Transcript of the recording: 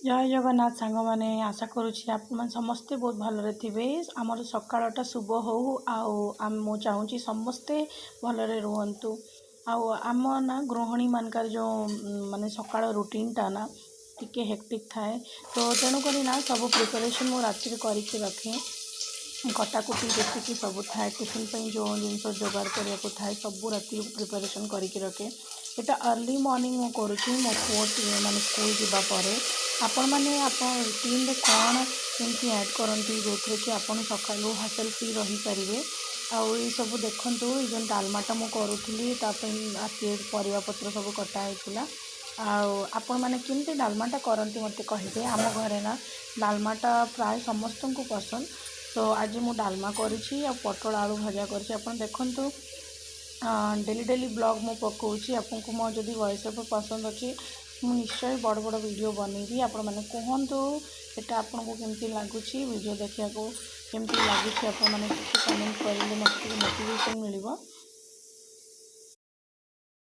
जय जगन्नाथ सांग मैंने आशा करुँची आप समस्ते बहुत भलरे थे। आमर सकाळटा शुभ हो मु चाहूँगी समस्ते भलरे रुहतु। आम ना गृहिणी मानकर जो माने सकाळ रूटीनटा ना टिके हेक्टिक थाए तो तेणुक ना सब प्रिपरेशन मु राति करके रखे। कटाकुटी जी सब थाए टिफिन जो जिन जोगाड़ करने को थाए सब राति प्रिपरेशन करके रखे। यहाँ अर्ली मॉर्निंग मु करुँची मो पुओ माने स्कूल जावापर आपण मैंने रूटीन कौन केमती ऐड करती जो थे कि आपण सका हासिल फ्री रही पारे। आउ ये सब देखूँ जो डालमाटा मुझे करूली राति परिवा पत्र सब कटाई आपण मैंने केमती डालमाटा करती मत कहे। आम घरे ना डालमाटा प्राय समस्त को पसंद तो आज मु डालमा करी पटल आलू भजा कर देखूँ डेली डेली ब्लॉग मु पकाऊँगी आपको मो जदि वॉइस ओवर पसंद अच्छी मु निश्चय बड़ बड़ वीडियो बनैबी। आपण मैंने कहतु यहाँ आपन को केमती लगुच वीडियो देखा केमती लगुच आप कमेंट करेंगे मत मोटिवेशन मिल।